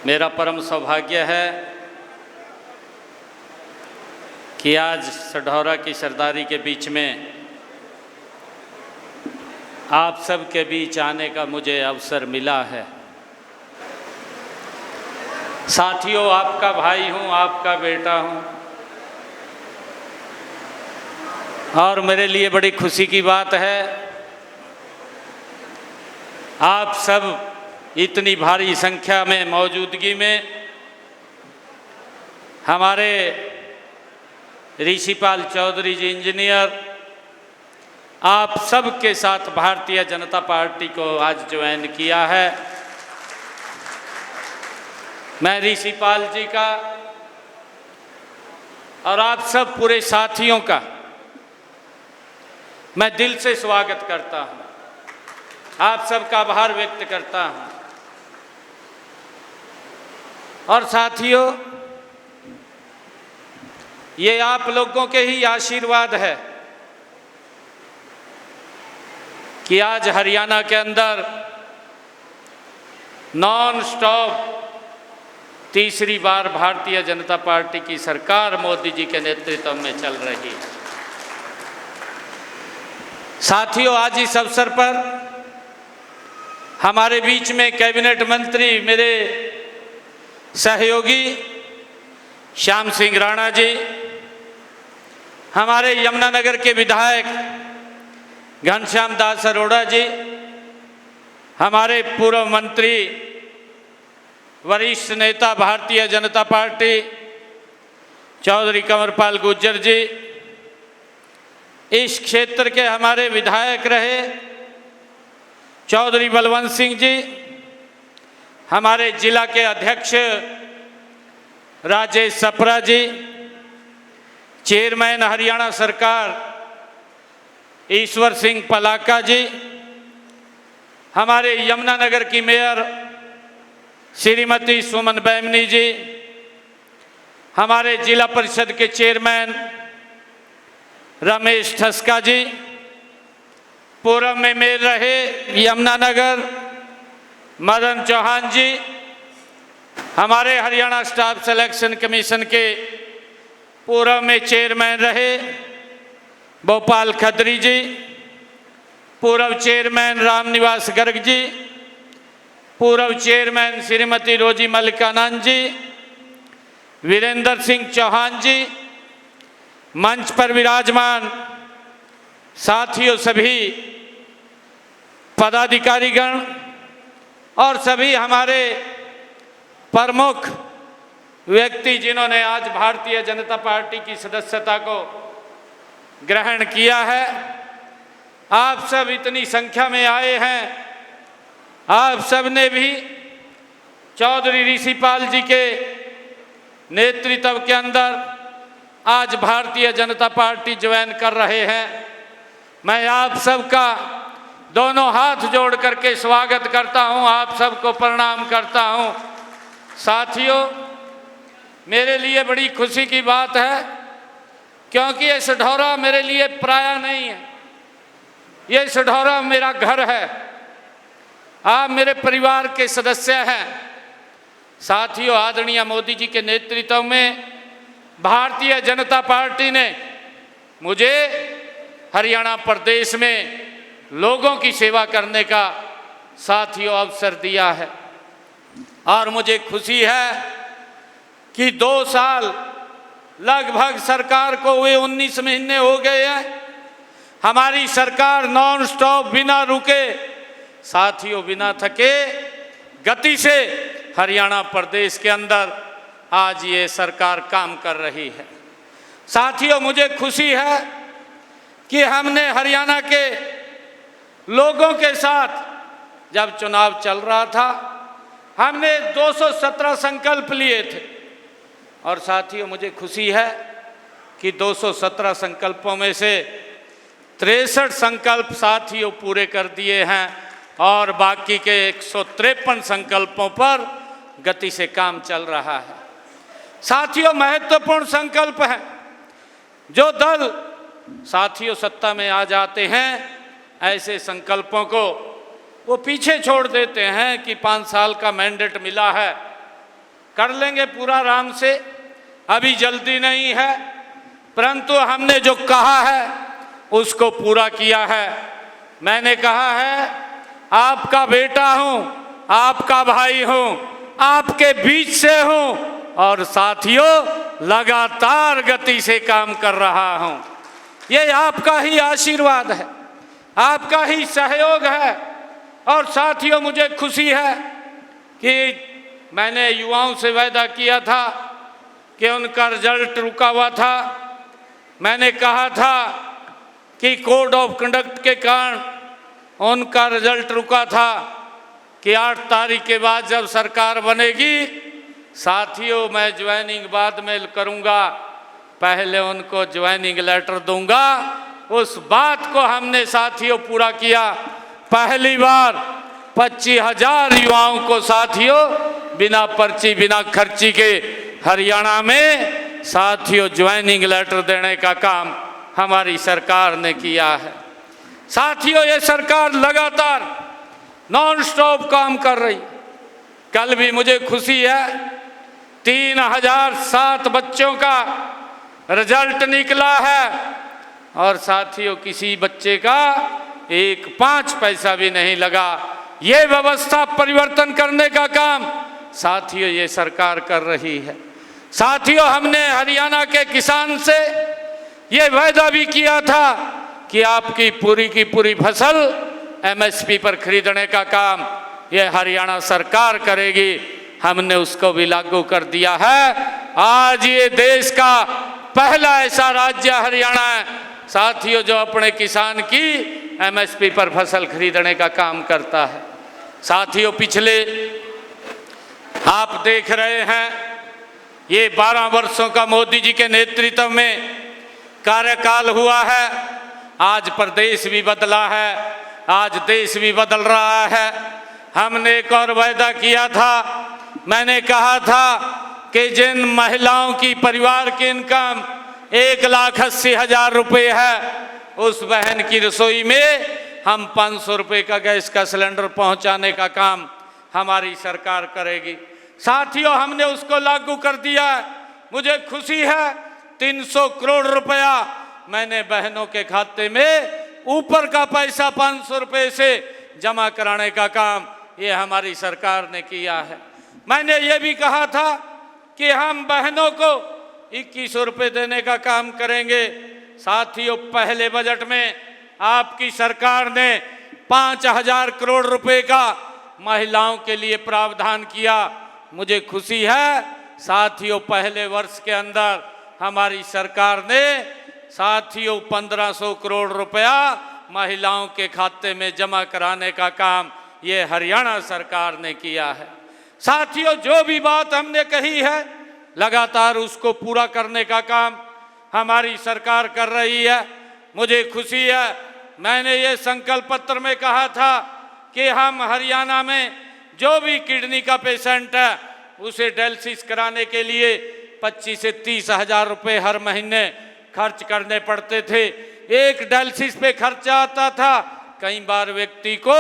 मेरा परम सौभाग्य है कि आज सढौरा की सरदारी के बीच में आप सब के बीच आने का मुझे अवसर मिला है। साथियों, आपका भाई हूँ, आपका बेटा हूँ और मेरे लिए बड़ी खुशी की बात है आप सब इतनी भारी संख्या में मौजूदगी में हमारे ऋषिपाल चौधरी जी इंजीनियर आप सब के साथ भारतीय जनता पार्टी को आज ज्वाइन किया है। मैं ऋषिपाल जी का और आप सब पूरे साथियों का मैं दिल से स्वागत करता हूं, आप सबका आभार व्यक्त करता हूं। और साथियों, ये आप लोगों के ही आशीर्वाद है कि आज हरियाणा के अंदर नॉन स्टॉप तीसरी बार भारतीय जनता पार्टी की सरकार मोदी जी के नेतृत्व में चल रही है। साथियों, आज इस अवसर पर हमारे बीच में कैबिनेट मंत्री मेरे सहयोगी श्याम सिंह राणा जी, हमारे यमुनानगर के विधायक घनश्याम दास अरोड़ा जी, हमारे पूर्व मंत्री वरिष्ठ नेता भारतीय जनता पार्टी चौधरी कंवरपाल गुर्जर जी, इस क्षेत्र के हमारे विधायक रहे चौधरी बलवंत सिंह जी, हमारे जिला के अध्यक्ष राजेश सप्रा जी, चेयरमैन हरियाणा सरकार ईश्वर सिंह पलाका जी, हमारे यमुनानगर की मेयर श्रीमती सुमन बैमनी जी, हमारे जिला परिषद के चेयरमैन रमेश ठस्का जी, पूर्व में मेयर रहे यमुनानगर मदन चौहान जी, हमारे हरियाणा स्टाफ सिलेक्शन कमीशन के पूर्व में चेयरमैन रहे भोपाल खत्री जी, पूर्व चेयरमैन रामनिवास गर्ग जी, पूर्व चेयरमैन श्रीमती रोजी मल्लिकानंद जी, वीरेंद्र सिंह चौहान जी, मंच पर विराजमान साथियों, सभी पदाधिकारीगण और सभी हमारे प्रमुख व्यक्ति जिन्होंने आज भारतीय जनता पार्टी की सदस्यता को ग्रहण किया है, आप सब इतनी संख्या में आए हैं। आप सब ने भी चौधरी ऋषिपाल जी के नेतृत्व के अंदर आज भारतीय जनता पार्टी ज्वाइन कर रहे हैं। मैं आप सबका दोनों हाथ जोड़ करके स्वागत करता हूं, आप सबको प्रणाम करता हूं। साथियों, मेरे लिए बड़ी खुशी की बात है क्योंकि ये सढौरा मेरे लिए पराया नहीं है, ये सढौरा मेरा घर है, आप मेरे परिवार के सदस्य हैं। साथियों, आदरणीय मोदी जी के नेतृत्व में भारतीय जनता पार्टी ने मुझे हरियाणा प्रदेश में लोगों की सेवा करने का साथियों अवसर दिया है और मुझे खुशी है कि 2 साल लगभग सरकार को हुए 19 महीने हो गए हैं। हमारी सरकार नॉन स्टॉप बिना रुके, साथियों बिना थके गति से हरियाणा प्रदेश के अंदर आज ये सरकार काम कर रही है। साथियों, मुझे खुशी है कि हमने हरियाणा के लोगों के साथ जब चुनाव चल रहा था हमने 217 संकल्प लिए थे और साथियों मुझे खुशी है कि 217 संकल्पों में से 63 संकल्प साथियों पूरे कर दिए हैं और बाकी के 153 संकल्पों पर गति से काम चल रहा है। साथियों, महत्वपूर्ण संकल्प है। जो दल साथियों सत्ता में आ जाते हैं ऐसे संकल्पों को वो पीछे छोड़ देते हैं कि 5 साल का मैंडेट मिला है कर लेंगे पूरा आराम से, अभी जल्दी नहीं है, परंतु हमने जो कहा है उसको पूरा किया है। मैंने कहा है आपका बेटा हूं, आपका भाई हूं, आपके बीच से हूं और साथियों लगातार गति से काम कर रहा हूं। ये आपका ही आशीर्वाद है, आपका ही सहयोग है। और साथियों मुझे खुशी है कि मैंने युवाओं से वायदा किया था कि उनका रिजल्ट रुका हुआ था। मैंने कहा था कि कोड ऑफ कंडक्ट के कारण उनका रिजल्ट रुका था कि 8 तारीख के बाद जब सरकार बनेगी साथियों मैं ज्वाइनिंग बाद में करूंगा, पहले उनको ज्वाइनिंग लेटर दूंगा। उस बात को हमने साथियों पूरा किया। पहली बार 25,000 युवाओं को साथियों बिना पर्ची बिना खर्ची के हरियाणा में साथियों ज्वाइनिंग लेटर देने का काम हमारी सरकार ने किया है। साथियों ये सरकार लगातार नॉन स्टॉप काम कर रही। कल भी मुझे खुशी है 3007 बच्चों का रिजल्ट निकला है और साथियों किसी बच्चे का 1 पैसा भी नहीं लगा। ये व्यवस्था परिवर्तन करने का काम साथियों ये सरकार कर रही है। साथियों हमने हरियाणा के किसान से ये वायदा भी किया था कि आपकी पूरी की पूरी फसल MSP पर खरीदने का काम ये हरियाणा सरकार करेगी। हमने उसको भी लागू कर दिया है। आज ये देश का पहला ऐसा राज्य हरियाणा है साथियों जो अपने किसान की MSP पर फसल खरीदने का काम करता है। साथियों पिछले आप देख रहे हैं ये 12 वर्षों का मोदी जी के नेतृत्व में कार्यकाल हुआ है। आज प्रदेश भी बदला है, आज देश भी बदल रहा है। हमने एक और वायदा किया था, मैंने कहा था कि जिन महिलाओं की परिवार की इनकम 1,80,000 रुपये है उस बहन की रसोई में हम 500 रुपये का गैस का सिलेंडर पहुंचाने का काम हमारी सरकार करेगी। साथियों हमने उसको लागू कर दिया है। मुझे खुशी है 300 करोड़ रुपया मैंने बहनों के खाते में ऊपर का पैसा 500 रुपये से जमा कराने का काम ये हमारी सरकार ने किया है। मैंने ये भी कहा था कि हम बहनों को 2100 रुपये देने का काम करेंगे। साथियों पहले बजट में आपकी सरकार ने 5,000 करोड़ रुपए का महिलाओं के लिए प्रावधान किया। मुझे खुशी है साथियों पहले वर्ष के अंदर हमारी सरकार ने साथियों 1,500 करोड़ रुपया महिलाओं के खाते में जमा कराने का काम ये हरियाणा सरकार ने किया है। साथियों जो भी बात हमने कही है लगातार उसको पूरा करने का काम हमारी सरकार कर रही है। मुझे खुशी है मैंने ये संकल्प पत्र में कहा था कि हम हरियाणा में जो भी किडनी का पेशेंट है उसे डायलिसिस कराने के लिए 25 से 30 हज़ार रुपये हर महीने खर्च करने पड़ते थे। एक डायलिसिस पे खर्चा आता था, कई बार व्यक्ति को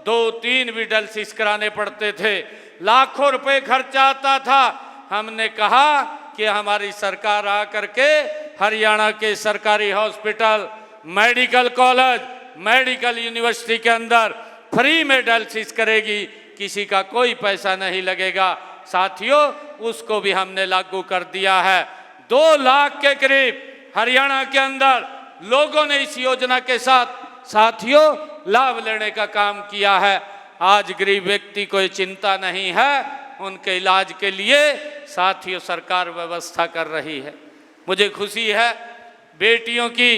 2-3 भी डायलिसिस कराने पड़ते थे, लाखों रुपए खर्चा आता था। हमने कहा कि हमारी सरकार आकर के हरियाणा के सरकारी hospital, medical college, medical university के अंदर फ्री में डायलिसिस करेगी, किसी का कोई पैसा नहीं लगेगा। साथियों उसको भी हमने लागू कर दिया है। 2 लाख के करीब हरियाणा के अंदर लोगों ने इस योजना के साथ साथियों लाभ लेने का काम किया है। आज गरीब व्यक्ति को चिंता नहीं है, उनके इलाज के लिए साथियों सरकार व्यवस्था कर रही है। मुझे खुशी है बेटियों की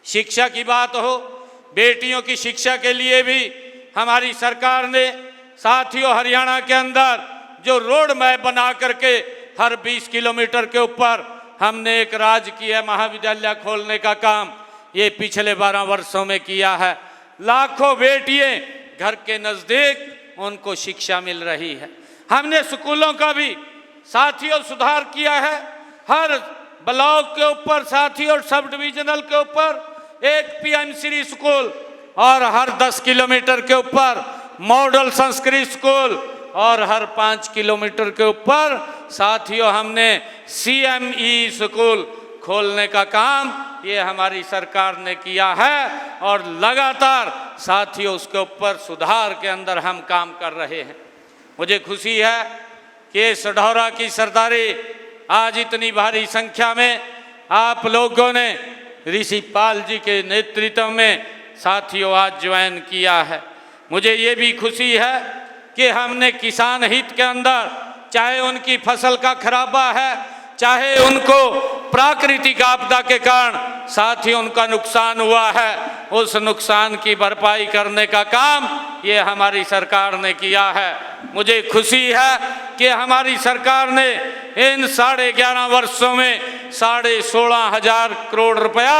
शिक्षा की बात हो, बेटियों की शिक्षा के लिए भी हमारी सरकार ने साथियों हरियाणा के अंदर जो रोड मैप बना करके हर 20 किलोमीटर के ऊपर हमने एक राजकीय महाविद्यालय खोलने का काम ये पिछले 12 वर्षों में किया है। लाखों बेटियां घर के नज़दीक उनको शिक्षा मिल रही है। हमने स्कूलों का भी साथियों सुधार किया है। हर ब्लॉक के ऊपर साथियों सब डिविजनल के ऊपर एक PMC स्कूल और हर 10 किलोमीटर के ऊपर मॉडल संस्कृत स्कूल, और हर 5 किलोमीटर के ऊपर साथियों हमने CME स्कूल खोलने का काम ये हमारी सरकार ने किया है और लगातार साथियों उसके ऊपर सुधार के अंदर हम काम कर रहे हैं। मुझे खुशी है कि सढौरा की सरदारी आज इतनी भारी संख्या में आप लोगों ने ऋषिपाल जी के नेतृत्व में साथियों आज ज्वाइन किया है। मुझे ये भी खुशी है कि हमने किसान हित के अंदर, चाहे उनकी फसल का खराबा है, चाहे उनको प्राकृतिक आपदा के कारण साथियों उनका नुकसान हुआ है, उस नुकसान की भरपाई करने का काम ये हमारी सरकार ने किया है। मुझे खुशी है कि हमारी सरकार ने इन 11.5 वर्षों में 16,500 करोड़ रुपया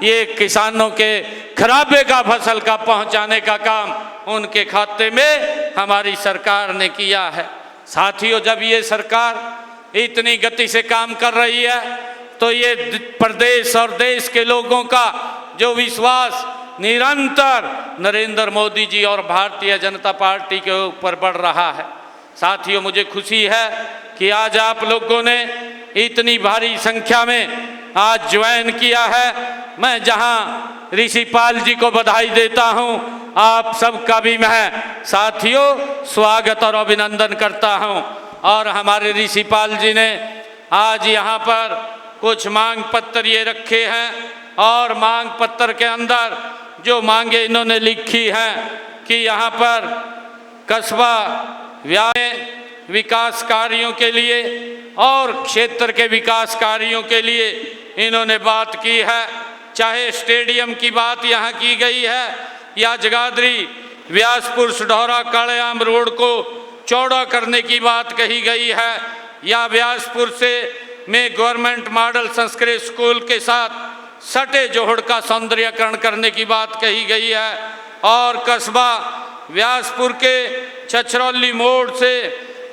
ये किसानों के खराबे का फसल का पहुंचाने का काम उनके खाते में हमारी सरकार ने किया है। साथियों, जब ये सरकार इतनी गति से काम कर रही है तो ये प्रदेश और देश के लोगों का जो विश्वास निरंतर नरेंद्र मोदी जी और भारतीय जनता पार्टी के ऊपर बढ़ रहा है। साथियों, मुझे खुशी है कि आज आप लोगों ने इतनी भारी संख्या में आज ज्वाइन किया है। मैं जहां ऋषिपाल जी को बधाई देता हूं, आप सबका भी मैं साथियों स्वागत और अभिनंदन करता हूं। और हमारे ऋषिपाल जी ने आज यहाँ पर कुछ मांग पत्र ये रखे हैं और मांग पत्र के अंदर जो मांगे इन्होंने लिखी हैं कि यहाँ पर कस्बा विकास कार्यों के लिए और क्षेत्र के विकास कार्यों के लिए इन्होंने बात की है। चाहे स्टेडियम की बात यहाँ की गई है या जगाधरी व्यासपुर सढौरा कालेआम रोड को चौड़ा करने की बात कही गई है, या व्यासपुर से में गवर्नमेंट मॉडल संस्कृत स्कूल के साथ सटे जोहड़ का सौंदर्यकरण करने की बात कही गई है, और कस्बा व्यासपुर के छछरौली मोड़ से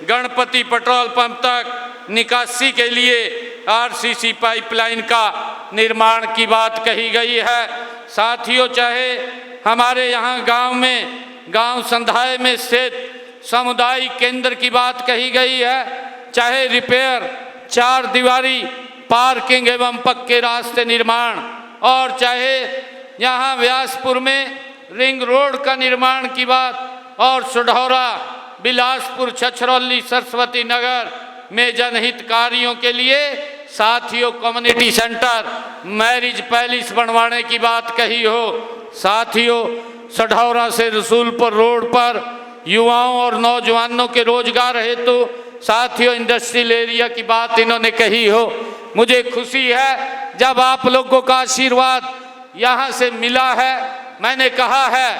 गणपति पेट्रोल पंप तक निकासी के लिए RCC पाइपलाइन का निर्माण की बात कही गई है। साथियों, चाहे हमारे यहाँ गांव में गांव संधाय में स्थित सामुदायिक केंद्र की बात कही गई है, चाहे रिपेयर 4 दीवारी पार्किंग एवं पक्के रास्ते निर्माण, और चाहे यहाँ व्यासपुर में रिंग रोड का निर्माण की बात, और सढौरा बिलासपुर छछरौली सरस्वती नगर में जनहित कार्यों के लिए साथियों कम्युनिटी सेंटर मैरिज पैलेस बनवाने की बात कही हो। साथियों, सढौरा से रसूलपुर रोड पर युवाओं और नौजवानों के रोजगार हेतु साथियों इंडस्ट्रियल एरिया की बात इन्होंने कही हो। मुझे खुशी है जब आप लोगों का आशीर्वाद यहाँ से मिला है। मैंने कहा है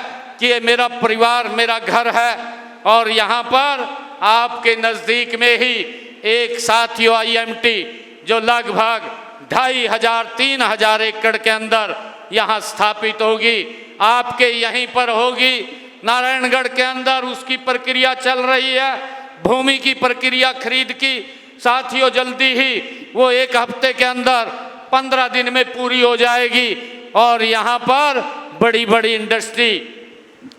कि ये मेरा परिवार मेरा घर है, और यहाँ पर आपके नज़दीक में ही एक साथियों IMT जो लगभग 2,500-3,000 एकड़ के अंदर यहाँ स्थापित होगी, आपके यहीं पर होगी। नारायणगढ़ के अंदर उसकी प्रक्रिया चल रही है, भूमि की प्रक्रिया खरीद की। साथियों, जल्दी ही वो 1 हफ्ते के अंदर 15 दिन में पूरी हो जाएगी, और यहाँ पर बड़ी बड़ी इंडस्ट्री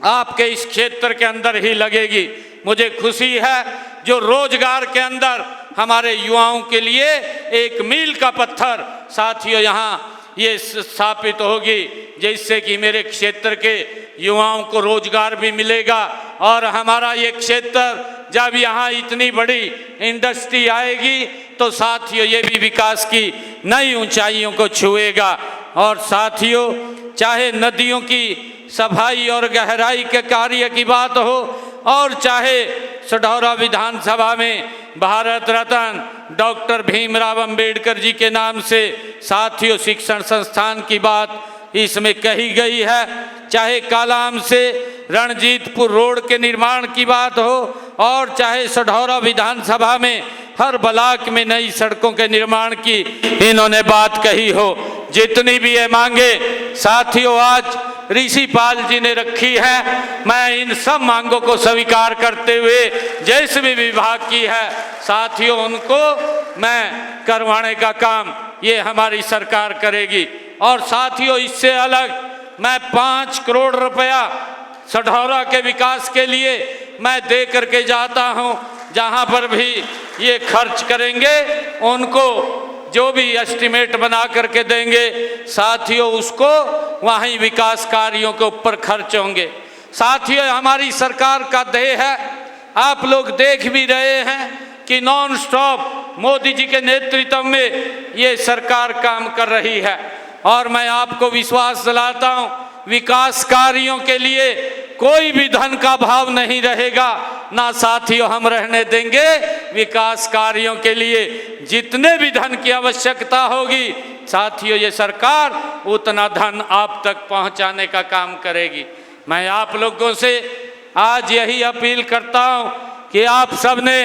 आपके इस क्षेत्र के अंदर ही लगेगी। मुझे खुशी है जो रोजगार के अंदर हमारे युवाओं के लिए एक मील का पत्थर साथियों यहाँ ये स्थापित होगी, जिससे कि मेरे क्षेत्र के युवाओं को रोजगार भी मिलेगा, और हमारा ये क्षेत्र जब यहाँ इतनी बड़ी इंडस्ट्री आएगी तो साथियों ये भी विकास की नई ऊंचाइयों को छुएगा। और साथियों, चाहे नदियों की सफाई और गहराई के कार्य की बात हो, और चाहे सढौरा विधानसभा में भारत रत्न डॉक्टर भीमराव अंबेडकर जी के नाम से साथियों शिक्षण संस्थान की बात इसमें कही गई है, चाहे कालाम से रणजीतपुर रोड के निर्माण की बात हो, और चाहे सढौरा विधानसभा में हर ब्लॉक में नई सड़कों के निर्माण की इन्होंने बात कही हो। जितनी भी ये मांगे साथियों आज ऋषिपाल जी ने रखी है, मैं इन सब मांगों को स्वीकार करते हुए जैसे भी विभाग की है साथियों उनको मैं करवाने का काम ये हमारी सरकार करेगी। और साथियों, इससे अलग मैं 5 करोड़ रुपया सढौरा के विकास के लिए मैं दे करके जाता हूं। जहां पर भी ये खर्च करेंगे उनको जो भी एस्टिमेट बना करके देंगे साथियों, उसको वहीं विकास कार्यों के ऊपर खर्च होंगे। साथियों, हमारी सरकार का ध्येय है, आप लोग देख भी रहे हैं कि नॉन स्टॉप मोदी जी के नेतृत्व में ये सरकार काम कर रही है। और मैं आपको विश्वास दिलाता हूं, विकास कार्यों के लिए कोई भी धन का अभाव नहीं रहेगा, ना साथियों हम रहने देंगे। विकास कार्यों के लिए जितने भी धन की आवश्यकता होगी साथियों, ये सरकार उतना धन आप तक पहुंचाने का काम करेगी। मैं आप लोगों से आज यही अपील करता हूं कि आप सबने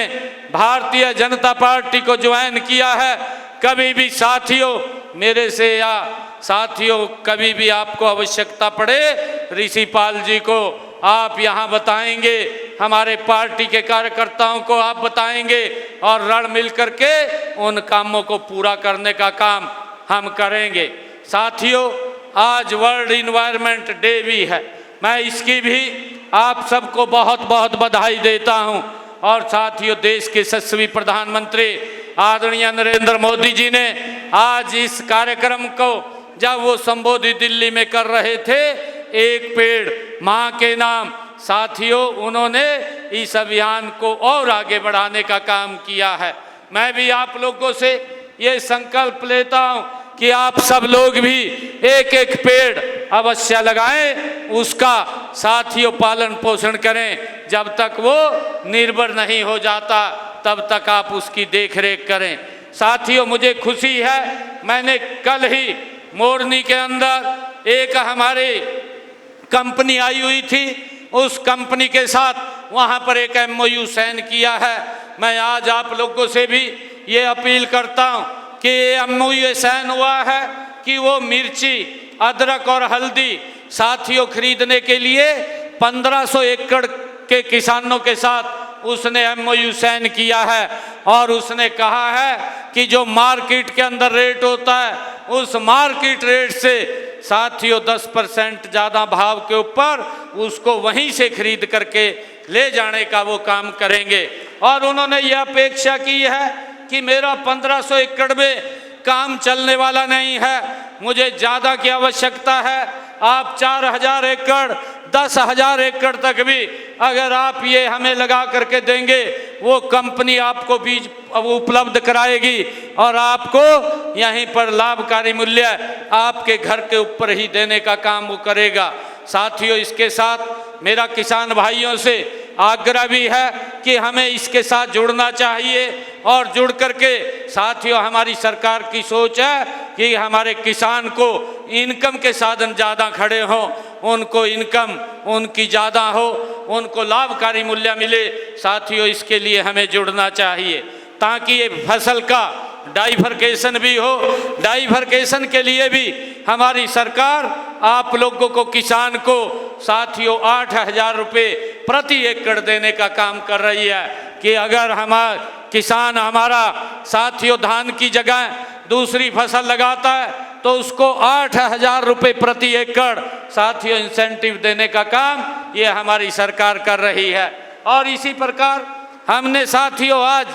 भारतीय जनता पार्टी को ज्वाइन किया है। कभी भी साथियों मेरे से या साथियों कभी भी आपको आवश्यकता पड़े, ऋषिपाल जी को आप यहाँ बताएंगे, हमारे पार्टी के कार्यकर्ताओं को आप बताएंगे और रल मिल करके उन कामों को पूरा करने का काम हम करेंगे। साथियों, आज वर्ल्ड इन्वायरमेंट डे भी है, मैं इसकी भी आप सबको बहुत बहुत बधाई देता हूं। और साथियों, देश के यशस्वी प्रधानमंत्री आदरणीय नरेंद्र मोदी जी ने आज इस कार्यक्रम को जब वो संबोधित दिल्ली में कर रहे थे, एक पेड़ मां के नाम, साथियों उन्होंने इस अभियान को और आगे बढ़ाने का काम किया है। मैं भी आप लोगों से ये संकल्प लेता हूं कि आप सब लोग भी एक एक पेड़ अवश्य लगाएं, उसका साथियों पालन पोषण करें। जब तक वो निर्भर नहीं हो जाता तब तक आप उसकी देखरेख करें। साथियों, मुझे खुशी है, मैंने कल ही मोरनी के अंदर एक हमारी कंपनी आई हुई थी, उस कंपनी के साथ वहाँ पर एक MOU साइन किया है। मैं आज आप लोगों से भी ये अपील करता हूँ कि MOU साइन हुआ है कि वो मिर्ची, अदरक और हल्दी साथियों खरीदने के लिए 1500 एकड़ के किसानों के साथ उसने MOU साइन किया है। और उसने कहा है कि जो मार्केट के अंदर रेट होता है उस मार्केट रेट से साथियों 10% ज़्यादा भाव के ऊपर उसको वहीं से खरीद करके ले जाने का वो काम करेंगे। और उन्होंने ये अपेक्षा की है कि मेरा 1500 एकड़ में काम चलने वाला नहीं है, मुझे ज़्यादा की आवश्यकता है। आप 4000 एकड़ 10,000 एकड़ तक भी अगर आप ये हमें लगा करके देंगे, वो कंपनी आपको बीज उपलब्ध कराएगी और आपको यहीं पर लाभकारी मूल्य आपके घर के ऊपर ही देने का काम वो करेगा। साथियों, इसके साथ मेरा किसान भाइयों से आग्रह भी है कि हमें इसके साथ जुड़ना चाहिए। और जुड़ करके साथियों, हमारी सरकार की सोच है कि हमारे किसान को इनकम के साधन ज़्यादा खड़े हों, उनको इनकम उनकी ज़्यादा हो, उनको लाभकारी मूल्य मिले। साथियों, इसके लिए हमें जुड़ना चाहिए ताकि ये फसल का डाइवर्केशन भी हो। डाइवर्केशन के लिए भी हमारी सरकार आप लोगों को, किसान को साथियों 8,000 रुपये प्रति एकड़ देने का काम कर रही है कि अगर हमारा किसान हमारा साथियों धान की जगह दूसरी फसल लगाता है तो उसको 8,000 रुपये प्रति एकड़ साथियों इंसेंटिव देने का काम ये हमारी सरकार कर रही है। और इसी प्रकार हमने साथियों आज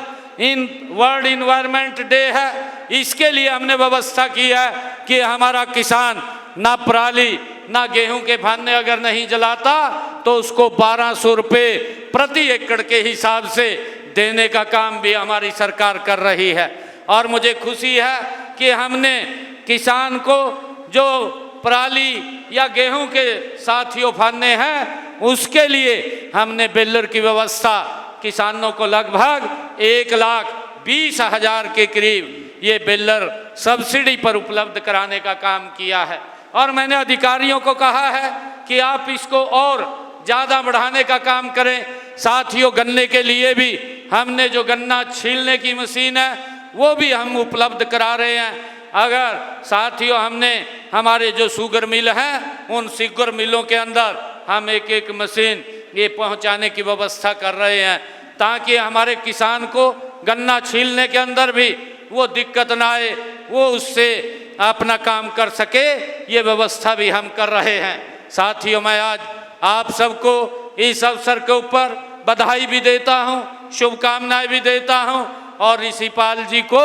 वर्ल्ड इन्वायरमेंट डे है, इसके लिए हमने व्यवस्था की है कि हमारा किसान ना पराली ना गेहूं के भाने अगर नहीं जलाता तो उसको 1200 रुपये प्रति एकड़ के हिसाब से देने का काम भी हमारी सरकार कर रही है। और मुझे खुशी है कि हमने किसान को जो पराली या गेहूं के साथियों भाने हैं उसके लिए हमने बेलर की व्यवस्था किसानों को लगभग 1,20,000 के करीब ये बेलर सब्सिडी पर उपलब्ध कराने का काम किया है। और मैंने अधिकारियों को कहा है कि आप इसको और ज़्यादा बढ़ाने का काम करें। साथियों, गन्ने के लिए भी हमने जो गन्ना छीलने की मशीन है वो भी हम उपलब्ध करा रहे हैं। अगर साथियों हमने हमारे जो शुगर मिल हैं उन शुगर मिलों के अंदर हम एक एक मशीन ये पहुंचाने की व्यवस्था कर रहे हैं ताकि हमारे किसान को गन्ना छीलने के अंदर भी वो दिक्कत ना आए, वो उससे अपना काम कर सके, ये व्यवस्था भी हम कर रहे हैं। साथियों, मैं आज आप सबको इस अवसर के ऊपर बधाई भी देता हूं, शुभकामनाएं भी देता हूं। और ऋषिपाल जी को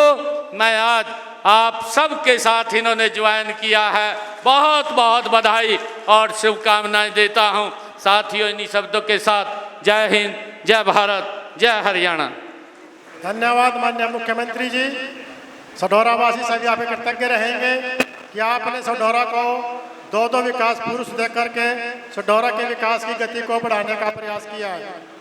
मैं आज आप सबके साथ इन्होंने ज्वाइन किया है, बहुत बहुत बधाई और शुभकामनाएं देता हूं। साथियों, इन्हीं शब्दों के साथ जय हिंद, जय भारत, जय हरियाणा। धन्यवाद माननीय मुख्यमंत्री जी। सढौरावासी सभी आप कृतज्ञ रहेंगे कि आपने सढौरा को दो विकास पुरुष देकर के सढौरा के विकास की गति को बढ़ाने का प्रयास किया है।